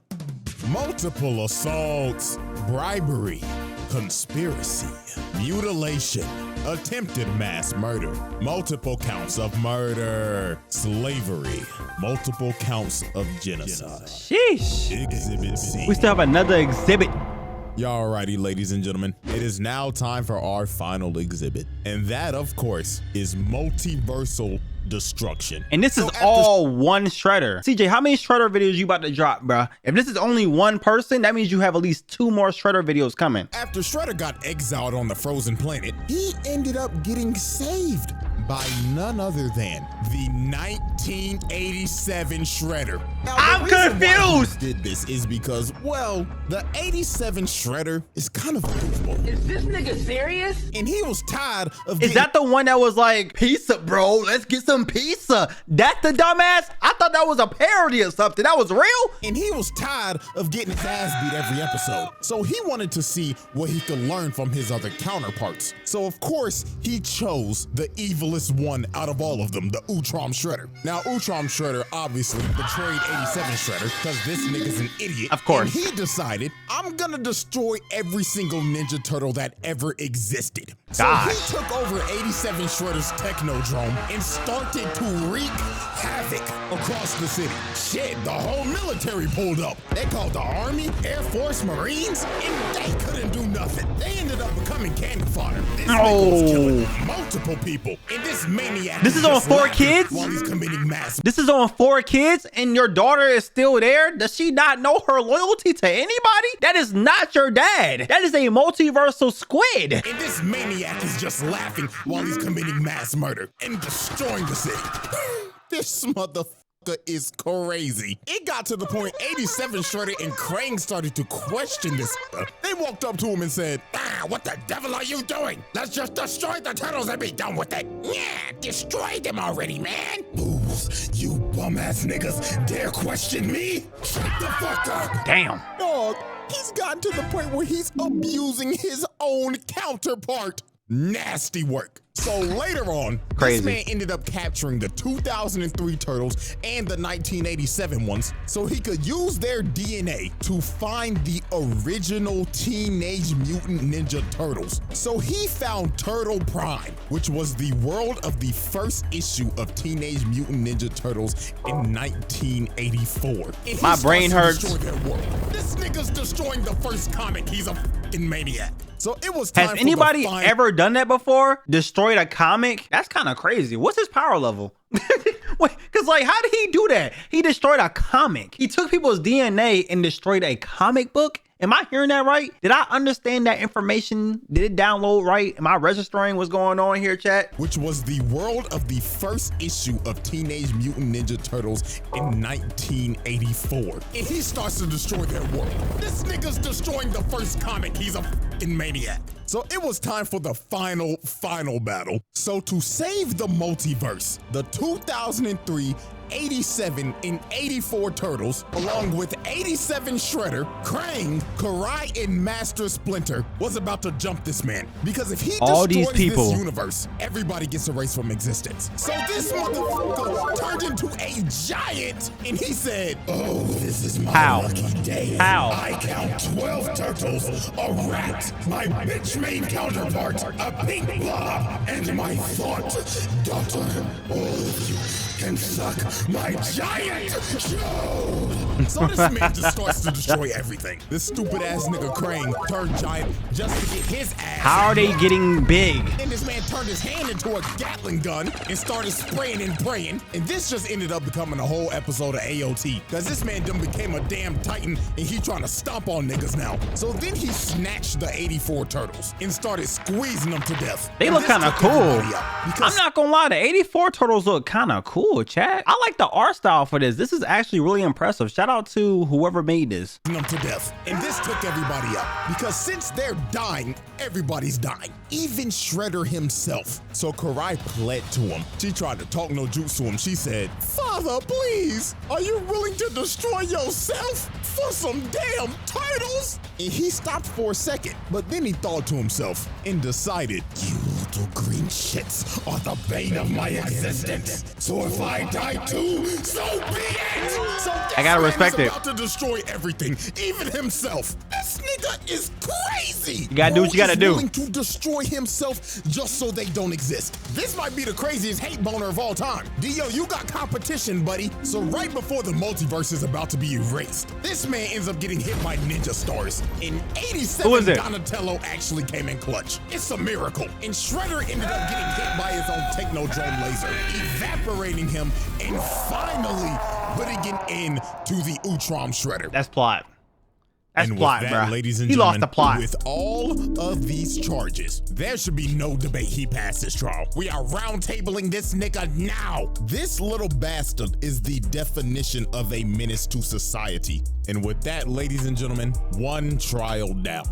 Speaker 2: Multiple assaults, bribery, conspiracy, mutilation, attempted mass murder, multiple counts of murder, slavery, multiple counts of genocide.
Speaker 1: Sheesh.
Speaker 2: Exhibit C.
Speaker 1: We still have another exhibit.
Speaker 2: Y'all righty, ladies and gentlemen. It is now time for our final exhibit. And that, of course, is multiversal destruction.
Speaker 1: And this is all one shredder. CJ, how many shredder videos you about to drop, bruh? If this is only one person, that means you have at least 2 more shredder videos coming.
Speaker 2: After Shredder got exiled on the frozen planet, he ended up getting saved by none other than the 1987 Shredder. Now,
Speaker 1: I'm confused.
Speaker 2: Did this is because, well, the 87 Shredder is kind of a goofball.
Speaker 8: Is this nigga serious?
Speaker 2: And he was tired of
Speaker 1: Is that the one that was like, pizza, bro? Let's get some pizza. That's the dumbass? I thought that was a parody or something. That was real?
Speaker 2: And he was tired of getting his ass beat every episode. So he wanted to see what he could learn from his other counterparts. So of course, he chose the evilest one out of all of them, the Utrom Shredder. Now, Utrom Shredder obviously betrayed 87 Shredder because this nigga's an idiot.
Speaker 1: Of course.
Speaker 2: And he decided, I'm gonna destroy every single Ninja Turtle that ever existed. So he took over 87 Shredder's Technodrome and started to wreak havoc across the city. Shit, the whole military pulled up. They called the Army, Air Force, Marines, and they couldn't do nothing. They ended up becoming cannon fodder. This nigga was killing multiple people. And this maniac
Speaker 1: This is on 4 kids?
Speaker 2: while he's committing mass.
Speaker 1: This is on 4 kids and your daughter is still there? Does she not know her loyalty to anybody? That is not your dad. That is a multiversal squid.
Speaker 2: And this maniac is just laughing while he's committing mass murder and destroying the city. This motherfucker is crazy. It got to the point 87 Shredder and Krang started to question this. They walked up to him and said, what the devil are you doing? Let's just destroy the turtles and be done with it. Yeah, destroy them already, man.
Speaker 3: Fools, you bum-ass niggas dare question me? Shut the fuck up.
Speaker 1: Damn.
Speaker 2: Dog, he's gotten to the point where he's abusing his own counterpart. Nasty work. So later on, this man ended up capturing the 2003 turtles and the 1987 ones so he could use their DNA to find the original Teenage Mutant Ninja Turtles. So he found Turtle Prime, which was the world of the first issue of Teenage Mutant Ninja Turtles in 1984. And
Speaker 1: My brain hurts.
Speaker 2: This nigga's destroying the first comic. He's a fucking maniac. So it was time.
Speaker 1: Has anybody ever done that before? Destroyed a comic? That's kind of crazy. What's his power level? Wait, because like, how did he do that? He destroyed a comic. He took people's DNA and destroyed a comic book? Am I hearing that right? Did I understand that information? Did it download right? Am I registering what's going on here, chat?
Speaker 2: Which was the world of the first issue of Teenage Mutant Ninja Turtles in 1984. And he starts to destroy their world. This nigga's destroying the first comic. He's a fucking maniac. So it was time for the final battle. So to save the multiverse, the 2003, 87, and 84 Turtles, along with 87 Shredder, Krang, Karai, and Master Splinter, was about to jump this man. Because if he destroys this universe, everybody gets erased from existence. So this motherfucker turned into a giant, and he said,
Speaker 3: oh, this is my lucky day.
Speaker 1: How?
Speaker 3: I count 12 turtles, a rat, my bitch-made counterpart, a pink blob, and my thought daughter. All of you can suck my giant show.
Speaker 2: So this man just starts to destroy everything. This stupid ass nigga Krang turned giant just to get his ass.
Speaker 1: How are they getting big?
Speaker 2: And this man turned his hand into a Gatling gun and started spraying and praying. And this just ended up becoming a whole episode of AOT. Cause this man done became a damn titan and he trying to stomp on niggas now. So then he snatched the 84 turtles and started squeezing them to death.
Speaker 1: They look kind of cool. I'm not gonna lie, the 84 turtles look kind of cool, chat. I like the art style for this. This is actually really impressive. Shout out to whoever made this.
Speaker 2: Them to death. And this took everybody up because since they're dying, everybody's dying. Even Shredder himself. So Karai pled to him. She tried to talk no jutsu to him. She said, Father, please, are you willing to destroy yourself for some damn turtles? And he stopped for a second, but then he thought to himself and decided,
Speaker 3: You little green shits are the bane of my existence. So if I die too, so be it! So
Speaker 1: I gotta respect it.
Speaker 2: About to destroy everything, even himself. This nigga is crazy.
Speaker 1: You gotta do what you gotta do.
Speaker 2: Willing to destroy himself just so they don't exist. This might be the craziest hate boner of all time. Dio, you got competition, buddy. So right before the multiverse is about to be erased, this man ends up getting hit by ninja stars. In 87,
Speaker 1: Who is it?
Speaker 2: Donatello actually came in clutch. It's a miracle. And Shredder ended up getting hit by his own technodrome laser, evaporating him and finally putting an end to the Utrom Shredder.
Speaker 1: That's plot. That's
Speaker 2: And
Speaker 1: plot,
Speaker 2: with that,
Speaker 1: bro.
Speaker 2: ladies and
Speaker 1: He
Speaker 2: gentlemen,
Speaker 1: lost the plot.
Speaker 2: with all of these charges, there should be no debate he passed this trial. We are roundtabling this nigga now. This little bastard is the definition of a menace to society. And with that, ladies and gentlemen, one trial down.